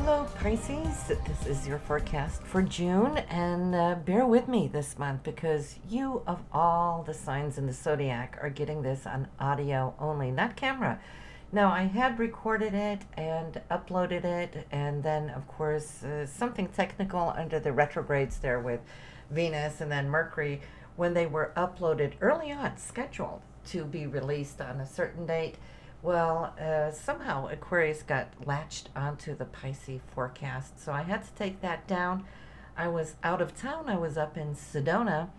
Hello Pisces, this is your forecast for June, and bear with me this month because you of all the signs in the zodiac are getting this on audio only, not camera. Now I had recorded it and uploaded it, and then of course something technical under the retrogrades there with Venus and then Mercury when they were uploaded early on, scheduled to be released on a certain date. Well, somehow Aquarius got latched onto the Pisces forecast, so I had to take that down. I was out of town. I was up in Sedona,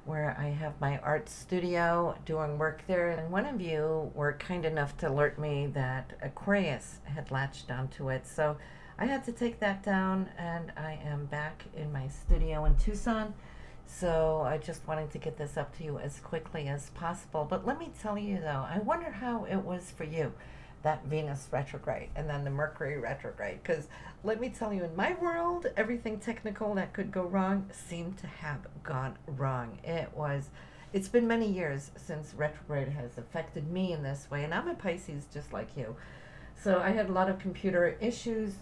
where I have my art studio doing work there, and one of you were kind enough to alert me that Aquarius had latched onto it, so I had to take that down, and I am back in my studio in Tucson. So I just wanted to get this up to you as quickly as possible. But let me tell you though, I wonder how it was for you, that Venus retrograde and then the Mercury retrograde. Because let me tell you, in my world, everything technical that could go wrong seemed to have gone wrong. It's been many years since retrograde has affected me in this way. And I'm a Pisces just like you. So I had a lot of computer issues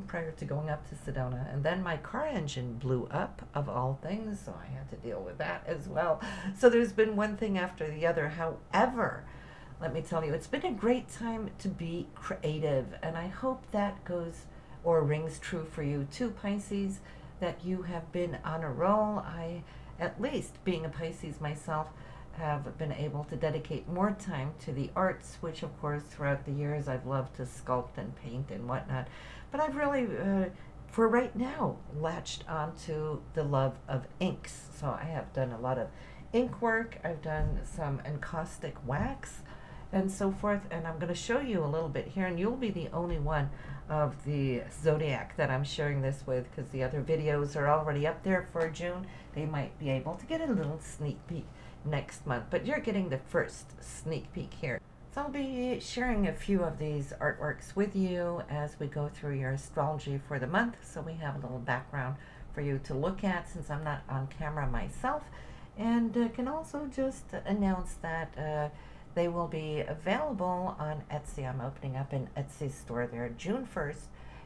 prior to going up to Sedona, and then my car engine blew up, of all things, so I had to deal with that as well. So there's been one thing after the other. However, let me tell you, it's been a great time to be creative, and I hope that goes or rings true for you too, Pisces, that you have been on a roll. I, at least being a Pisces myself, have been able to dedicate more time to the arts, which of course throughout the years I've loved to sculpt and paint and whatnot. But I've really, for right now, latched onto the love of inks. So I have done a lot of ink work. I've done some encaustic wax and so forth. And I'm going to show you a little bit here, and you'll be the only one of the zodiac that I'm sharing this with, because the other videos are already up there for June. They might be able to get a little sneak peek next month, but you're getting the first sneak peek here. So I'll be sharing a few of these artworks with you as we go through your astrology for the month, so we have a little background for you to look at since I'm not on camera myself, and can also just announce that they will be available on Etsy. I'm opening up an Etsy store there June 1st,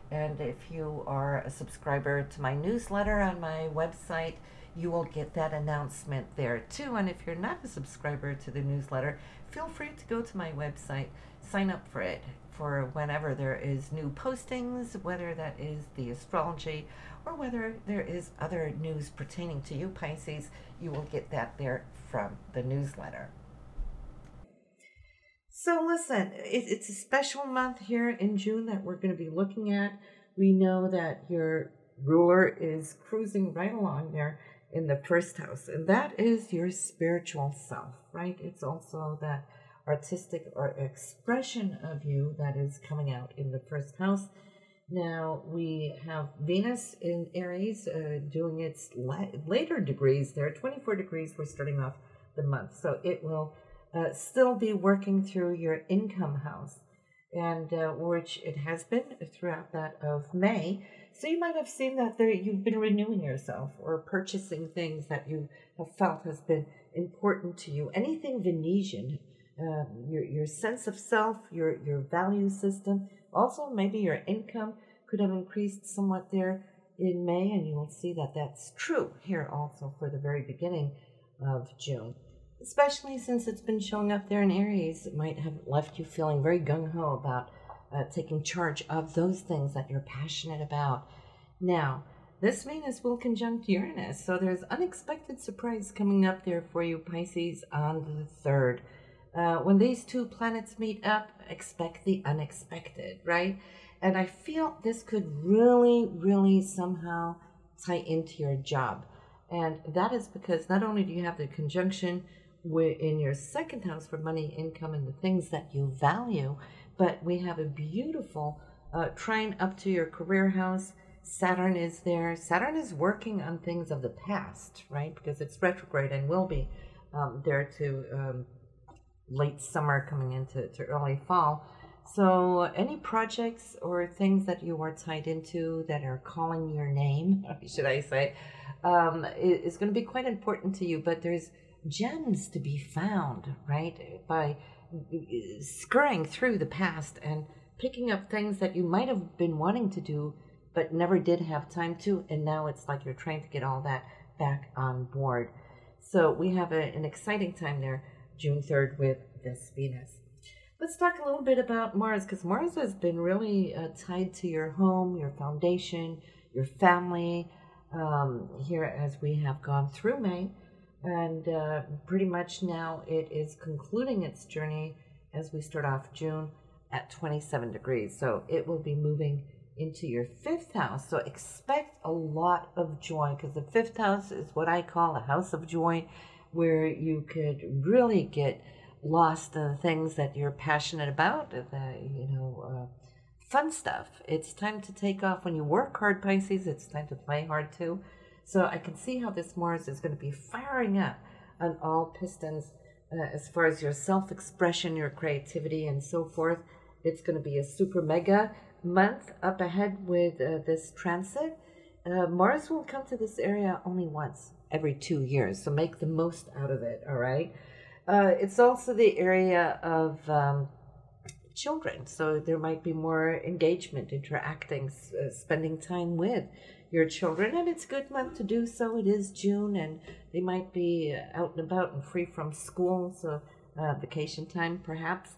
and if you are a subscriber to my newsletter on my website, you will get that announcement there too. And if you're not a subscriber to the newsletter, feel free to go to my website, sign up for it for whenever there is new postings, whether that is the astrology or whether there is other news pertaining to you, Pisces. You will get that there from the newsletter. So listen, it's a special month here in June that we're going to be looking at. We know that your ruler is cruising right along there in the first house, and that is your spiritual self, right? It's also that artistic or expression of you that is coming out in the first house. Now we have Venus in Aries doing its later degrees there, 24 degrees. We're starting off the month, so it will still be working through your income house, and which it has been throughout that of May. So you might have seen that there you've been renewing yourself or purchasing things that you have felt has been important to you. Anything Venetian, your sense of self, your value system, also maybe your income could have increased somewhat there in May, and you will see that that's true here also for the very beginning of June. Especially since it's been showing up there in Aries, it might have left you feeling very gung-ho about taking charge of those things that you're passionate about. Now, this Venus will conjunct Uranus, so there's unexpected surprise coming up there for you, Pisces, on the 3rd. When these two planets meet up, expect the unexpected, right? And I feel this could really, really somehow tie into your job. And that is because not only do you have the conjunction in your second house for money, income, and the things that you value, but we have a beautiful trine up to your career house. Saturn is there. Saturn is working on things of the past, right? Because it's retrograde and will be there to late summer coming into early fall. So any projects or things that you are tied into that are calling your name, should I say, is going to be quite important to you. But there's gems to be found, right? By scurrying through the past and picking up things that you might have been wanting to do but never did have time to, and now it's like you're trying to get all that back on board. So we have an exciting time there, June 3rd, with this Venus. Let's talk a little bit about Mars, because Mars has been really tied to your home, your foundation, your family, here as we have gone through May. And pretty much now it is concluding its journey as we start off June at 27 degrees. So it will be moving into your 5th house. So expect a lot of joy, because the 5th house is what I call a house of joy, where you could really get lost in the things that you're passionate about, fun stuff. It's time to take off. When you work hard, Pisces, it's time to play hard too. So I can see how this Mars is going to be firing up on all pistons as far as your self-expression, your creativity, and so forth. It's going to be a super mega month up ahead with this transit. Mars will come to this area only once every 2 years, so make the most out of it, all right? It's also the area of children, so there might be more engagement, interacting, spending time with your children, and it's a good month to do so. It is June, and they might be out and about and free from school, so vacation time perhaps.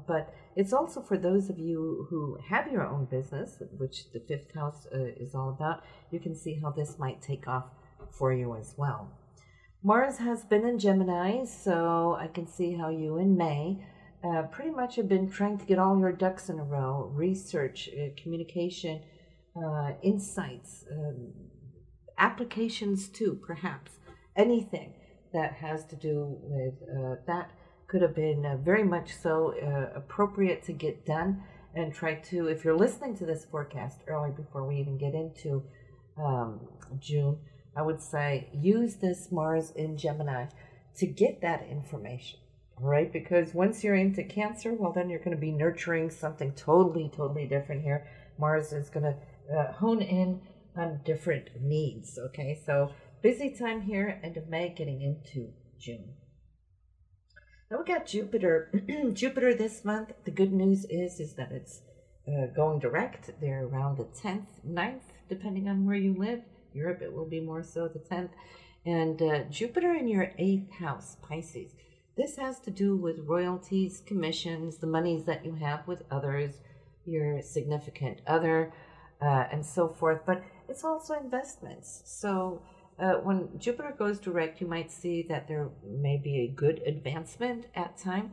But it's also for those of you who have your own business, which the 5th house is all about. You can see how this might take off for you as well. Mars has been in Gemini, so I can see how you in May pretty much have been trying to get all your ducks in a row, research, communication, insights, applications too, perhaps. Anything that has to do with that could have been very much so appropriate to get done, and try to, if you're listening to this forecast early before we even get into June, I would say use this Mars in Gemini to get that information, all right? Because once you're into Cancer, well, then you're going to be nurturing something totally different here. Mars is going to hone in on different needs, okay? So busy time here, end of May, getting into June. Now we got Jupiter. Jupiter this month, the good news is that it's going direct. They're around the 10th, 9th, depending on where you live. Europe, it will be more so the 10th. And Jupiter in your 8th house, Pisces. This has to do with royalties, commissions, the monies that you have with others, your significant other, and so forth. But it's also investments. So when Jupiter goes direct, you might see that there may be a good advancement at time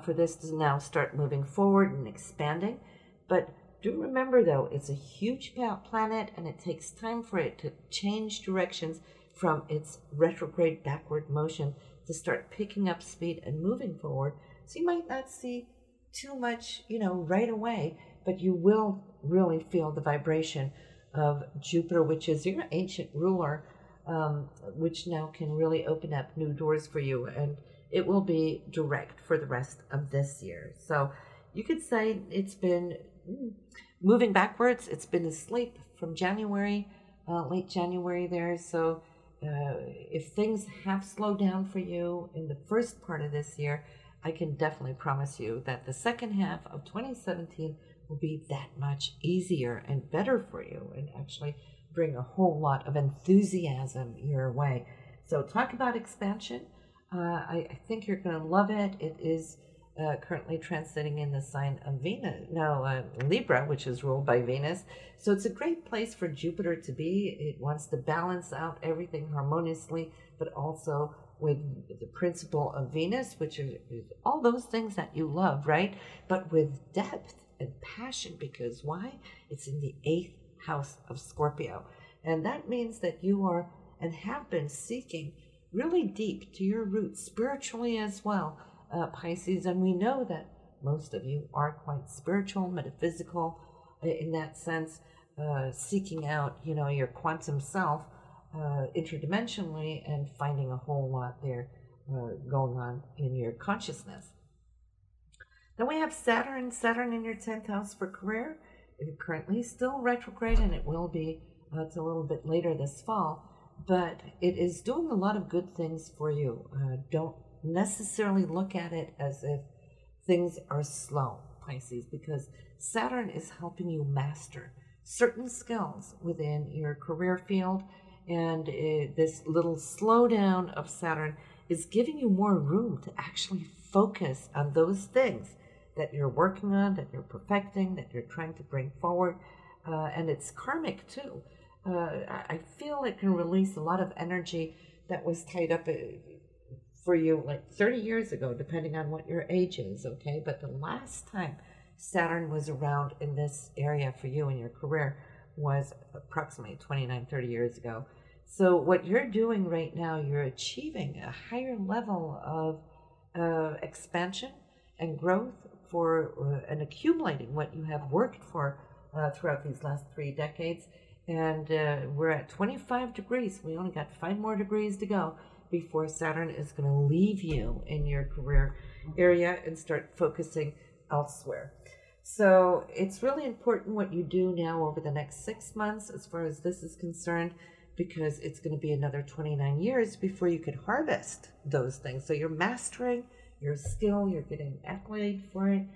for this to now start moving forward and expanding. But do remember, though, it's a huge planet, and it takes time for it to change directions from its retrograde backward motion to start picking up speed and moving forward. So you might not see too much, right away, but you will really feel the vibration of Jupiter, which is your ancient ruler, which now can really open up new doors for you, and it will be direct for the rest of this year. So you could say it's been moving backwards. It's been asleep from January, late January there. So if things have slowed down for you in the first part of this year, I can definitely promise you that the second half of 2017 will be that much easier and better for you, and actually bring a whole lot of enthusiasm your way. So talk about expansion. I think you're going to love it. It is currently transiting in the sign of Libra, which is ruled by Venus. So it's a great place for Jupiter to be. It wants to balance out everything harmoniously, but also with the principle of Venus, which is all those things that you love, right? But with depth and passion, because why? It's in the 8th house of Scorpio. And that means that you are and have been seeking really deep to your roots, spiritually as well, Pisces. And we know that most of you are quite spiritual, metaphysical in that sense, seeking out, your quantum self interdimensionally, and finding a whole lot there going on in your consciousness. Then we have Saturn in your 10th house for career. It's currently still retrograde, and it will be it's a little bit later this fall, but it is doing a lot of good things for you. Don't necessarily look at it as if things are slow, Pisces, because Saturn is helping you master certain skills within your career field. And this little slowdown of Saturn is giving you more room to actually focus on those things that you're working on, that you're perfecting, that you're trying to bring forward. And it's karmic too. I feel it can release a lot of energy that was tied up for you like 30 years ago, depending on what your age is, okay? But the last time Saturn was around in this area for you in your career was approximately 29, 30 years ago. So what you're doing right now, you're achieving a higher level of expansion and growth for and accumulating what you have worked for throughout these last 3 decades. And we're at 25 degrees. We only got 5 more degrees to go before Saturn is going to leave you in your career area and start focusing elsewhere. So it's really important what you do now over the next 6 months as far as this is concerned, because it's going to be another 29 years before you could harvest those things. So you're mastering your skill, you're getting accolade for it,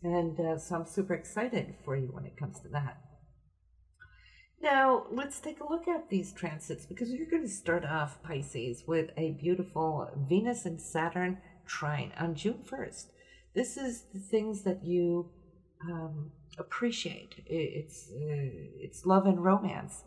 and so I'm super excited for you when it comes to that. Now, let's take a look at these transits, because you're going to start off, Pisces, with a beautiful Venus and Saturn trine on June 1st. This is the things that you appreciate. It's love and romance,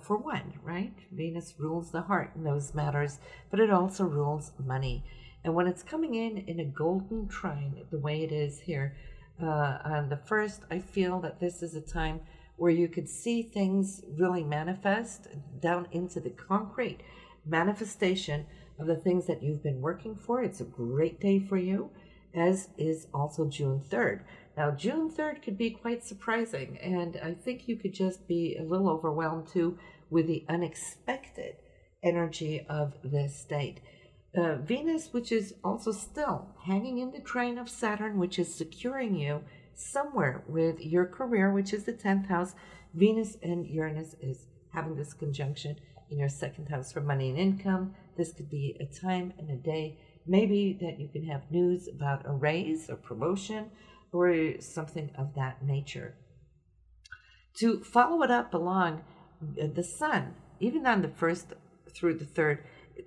for one, right? Venus rules the heart in those matters, but it also rules money. And when it's coming in a golden trine, the way it is here on the 1st, I feel that this is a time where you could see things really manifest down into the concrete manifestation of the things that you've been working for. It's a great day for you, as is also June 3rd. Now, June 3rd could be quite surprising, and I think you could just be a little overwhelmed too with the unexpected energy of this date. Venus, which is also still hanging in the trine of Saturn, which is securing you somewhere with your career, which is the 10th house. Venus and Uranus is having this conjunction in your 2nd house for money and income. This could be a time and a day, maybe that you can have news about a raise or promotion or something of that nature. To follow it up along, the sun, even on the 1st through the 3rd,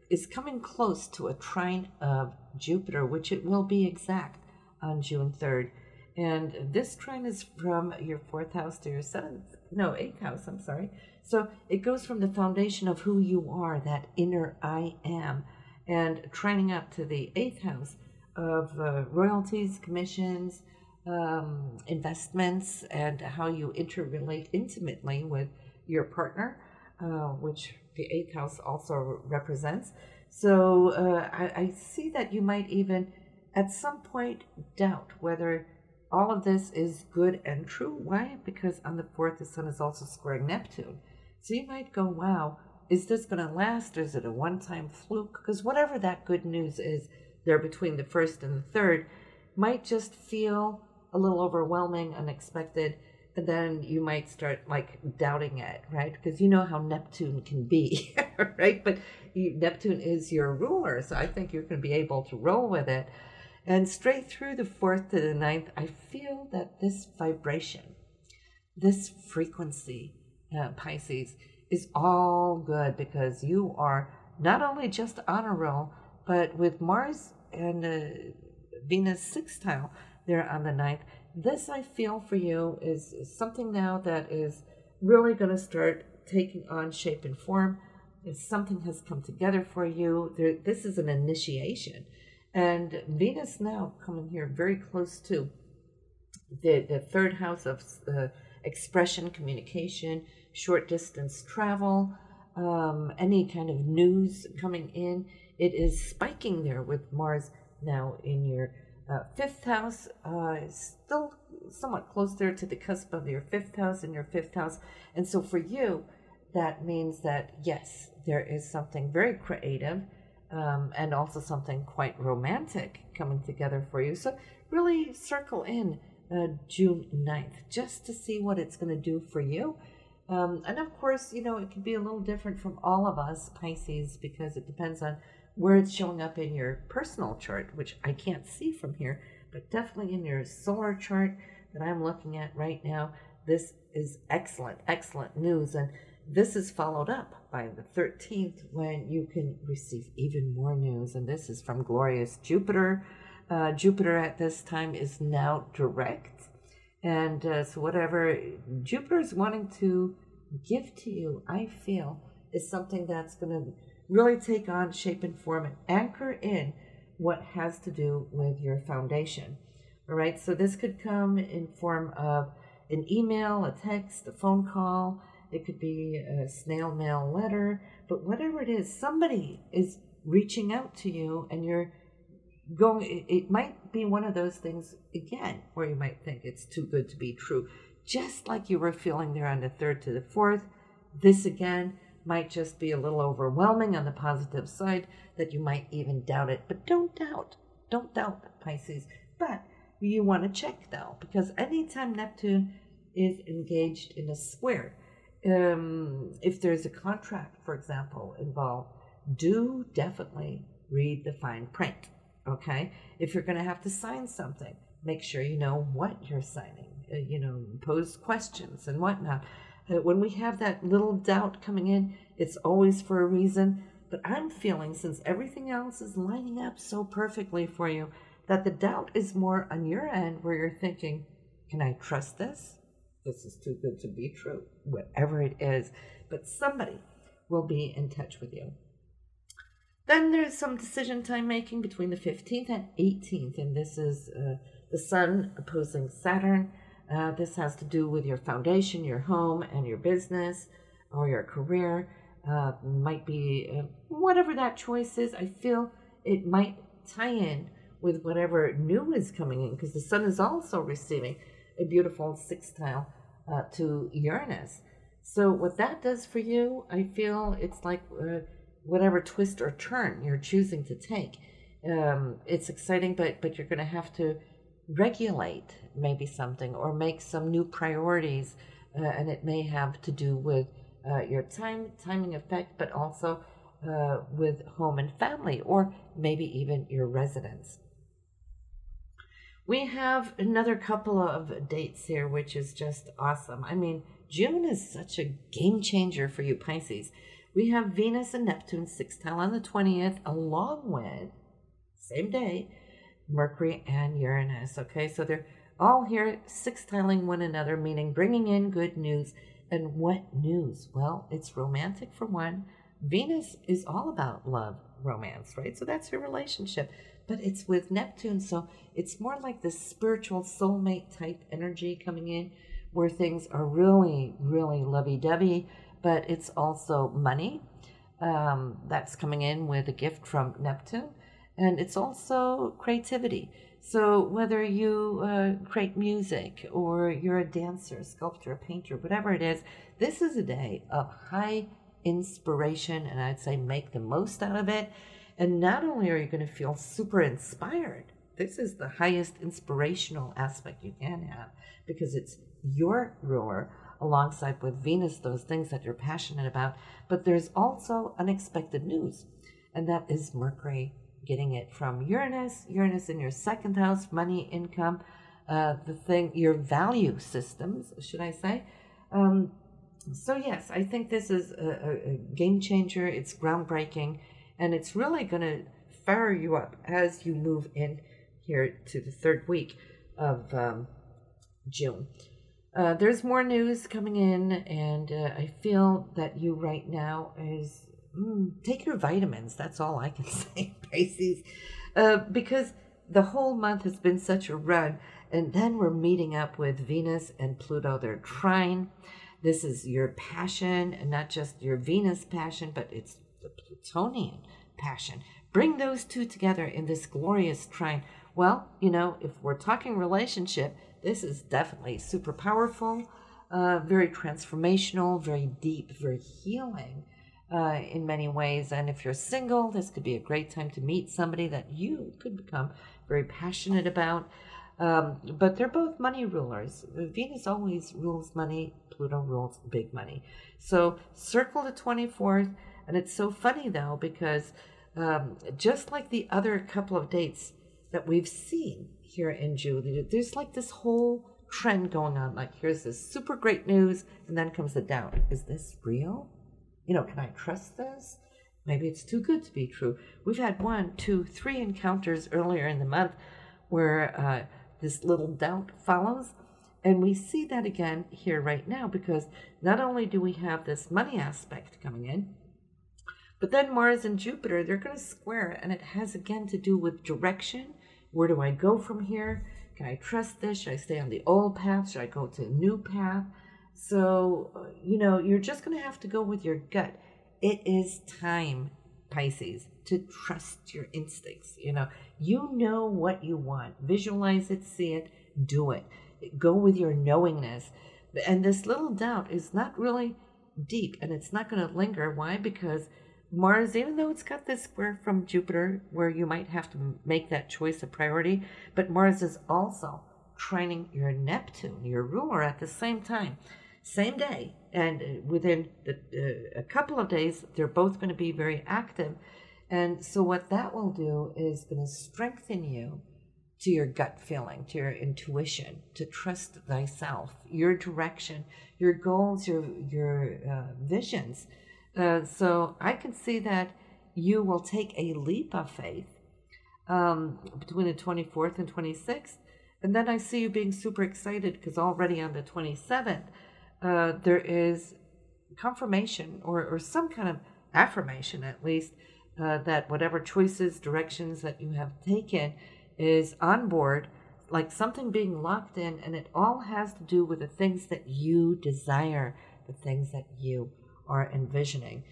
is coming close to a trine of Jupiter, which it will be exact on June 3rd. And this trine is from your 4th house to your 8th house, I'm sorry. So it goes from the foundation of who you are, that inner I am, and trining up to the 8th house of royalties, commissions, investments, and how you interrelate intimately with your partner, which the 8th house also represents. So I see that you might even at some point doubt whether all of this is good and true. Why? Because on the 4th, the sun is also squaring Neptune. So you might go, wow, is this going to last? Or is it a one-time fluke? Because whatever that good news is there between the 1st and the 3rd might just feel a little overwhelming, unexpected, and then you might start like doubting it, right? Because you know how Neptune can be, right? But Neptune is your ruler, so I think you're going to be able to roll with it. And straight through the 4th to the 9th, I feel that this vibration, this frequency, Pisces, is all good, because you are not only just on a roll, but with Mars and Venus sextile there on the 9th, this I feel for you is something now that is really going to start taking on shape and form. If something has come together for you, this is an initiation. And Venus now coming here very close to the 3rd house of expression, communication, short distance travel, any kind of news coming in. It is spiking there with Mars now in your 5th house, still somewhat close there to the cusp of your 5th house and your 5th house. And so for you, that means that, yes, there is something very creative, and also something quite romantic coming together for you. So really circle in June 9th just to see what it's going to do for you. And of course, it can be a little different from all of us, Pisces, because it depends on where it's showing up in your personal chart, which I can't see from here, but definitely in your solar chart that I'm looking at right now, this is excellent, excellent news. And this is followed up by the 13th when you can receive even more news. And this is from glorious Jupiter. Jupiter at this time is now direct. And so whatever Jupiter is wanting to give to you, I feel, is something that's going to really take on shape and form and anchor in what has to do with your foundation. All right, so this could come in form of an email, a text, a phone call. It could be a snail mail letter, but whatever it is, somebody is reaching out to you, and you're going. It might be one of those things again where you might think it's too good to be true, just like you were feeling there on the 3rd to the 4th. This again might just be a little overwhelming on the positive side, that you might even doubt it. But don't doubt, Pisces. But you want to check though, because anytime Neptune is engaged in a square, if there's a contract, for example, involved, do definitely read the fine print. Okay, if you're going to have to sign something, make sure you know what you're signing. Pose questions and whatnot. When we have that little doubt coming in, it's always for a reason. But I'm feeling, since everything else is lining up so perfectly for you, that the doubt is more on your end, where you're thinking, can I trust this? This is too good to be true, whatever it is. But somebody will be in touch with you. Then there's some decision time making between the 15th and 18th, and this is the Sun opposing Saturn. This has to do with your foundation, your home, and your business, or your career. Might be whatever that choice is. I feel it might tie in with whatever new is coming in, because the Sun is also receiving a beautiful sextile to Uranus. So what that does for you, I feel it's like whatever twist or turn you're choosing to take. It's exciting, but you're going to have to regulate maybe something, or make some new priorities, and it may have to do with your timing effect, but also with home and family, or maybe even your residence. We have another couple of dates here, which is just awesome. I mean, June is such a game changer for you, Pisces. We have Venus and Neptune sextile on the 20th, along with, same day, Mercury and Uranus. Okay, so they're all here sextiling one another, meaning bringing in good news. And what news? Well, it's romantic for one. Venus is all about love, romance, right? So that's your relationship. But it's with Neptune, so it's more like this spiritual soulmate type energy coming in, where things are really, really lovey-dovey. But it's also money that's coming in with a gift from Neptune. And it's also creativity. So whether you create music, or you're a dancer, sculptor, painter, whatever it is, this is a day of high inspiration, and I'd say make the most out of it. And not only are you going to feel super inspired, this is the highest inspirational aspect you can have, because it's your ruler alongside with Venus, those things that you're passionate about. But there's also unexpected news, and that is Mercury getting it from Uranus. Uranus in your 2nd house, money, income, your value systems, should I say. So yes, I think this is a game changer. It's groundbreaking, and it's really going to fire you up as you move in here to the 3rd week of June. There's more news coming in, and I feel that you right now is take your vitamins. That's all I can say, Pisces, because the whole month has been such a run, and then we're meeting up with Venus and Pluto. They're trine. This is your passion, and not just your Venus passion, but it's the Plutonian passion. Bring those two together in this glorious trine. Well, if we're talking relationship, this is definitely super powerful, very transformational, very deep, very healing in many ways. And if you're single, this could be a great time to meet somebody that you could become very passionate about. But they're both money rulers. Venus always rules money. Pluto rules big money. So circle the 24th. And it's so funny, though, because just like the other couple of dates that we've seen here in June, there's like this whole trend going on. Like, here's this super great news, and then comes the doubt. Is this real? You know, can I trust this? Maybe it's too good to be true. We've had 1, 2, 3 encounters earlier in the month where this little doubt follows. And we see that again here right now, because not only do we have this money aspect coming in, but then Mars and Jupiter, they're going to square, and it has again to do with direction. Where do I go from here? Can I trust this? Should I stay on the old path? Should I go to a new path? So, you know, you're just going to have to go with your gut. It is time, Pisces, to trust your instincts. You know what you want. Visualize it, see it, do it. Go with your knowingness. And this little doubt is not really deep, and it's not going to linger. Why? Because Mars, even though it's got this square from Jupiter where you might have to make that choice a priority, but Mars is also trining your Neptune, your ruler, at the same time, same day. And within a couple of days, they're both going to be very active. And so what that will do is going to strengthen you to your gut feeling, to your intuition, to trust thyself, your direction, your goals, your visions. So I can see that you will take a leap of faith between the 24th and 26th. And then I see you being super excited because already on the 27th, there is confirmation or some kind of affirmation, at least, that whatever choices, directions that you have taken is on board, like something being locked in, and it all has to do with the things that you desire, the things that you are envisioning.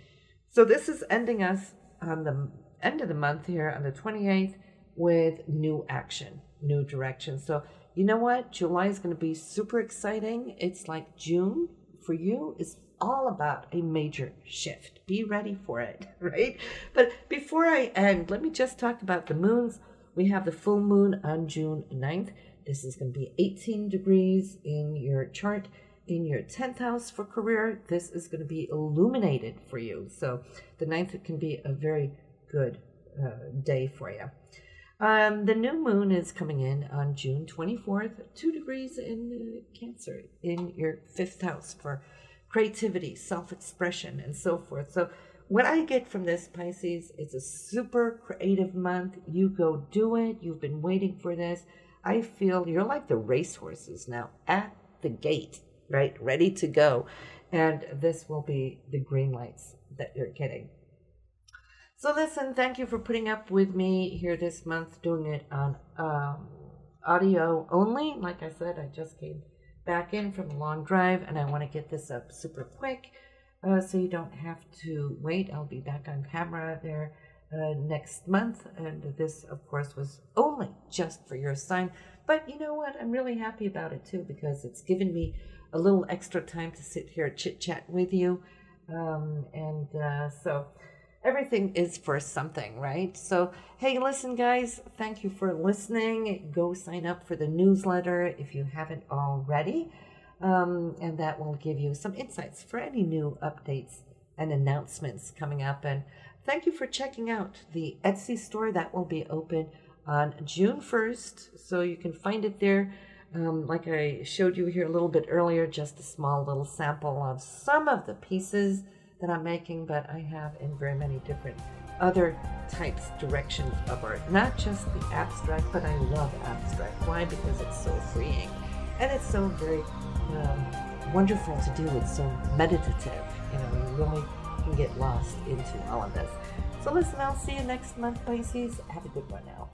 So this is ending us on the end of the month here on the 28th with new action, new direction. So you know what? July is going to be super exciting. It's like June for you is all about a major shift. Be ready for it, right? But before I end, let me just talk about the moons. We have the full moon on June 9th. This is going to be 18 degrees in your chart. In your 10th house for career, this is going to be illuminated for you. So the 9th can be a very good day for you. The new moon is coming in on June 24th, 2 degrees in Cancer, in your 5th house for creativity, self-expression, and so forth. So what I get from this, Pisces, it's a super creative month. You go do it. You've been waiting for this. I feel you're like the racehorses now at the gate, right? Ready to go. And this will be the green lights that you're getting. So listen, thank you for putting up with me here this month, doing it on audio only. Like I said, I just came back in from a long drive, and I want to get this up super quick so you don't have to wait. I'll be back on camera there next month, and this, of course, was only just for your sign. But you know what? I'm really happy about it, too, because it's given me a little extra time to sit here chit-chat with you. So everything is for something, right? So, hey, listen, guys, thank you for listening. Go sign up for the newsletter if you haven't already. And that will give you some insights for any new updates and announcements coming up. And thank you for checking out the Etsy store. That will be open on June 1st. So you can find it there. Like I showed you here a little bit earlier, just a small little sample of some of the pieces that I'm making, but I have in very many different other types, directions of art. Not just the abstract, but I love abstract. Why? Because it's so freeing. And it's so very wonderful to do. It's so meditative. You know, you really can get lost into all of this. So listen, I'll see you next month, Pisces. Have a good one now.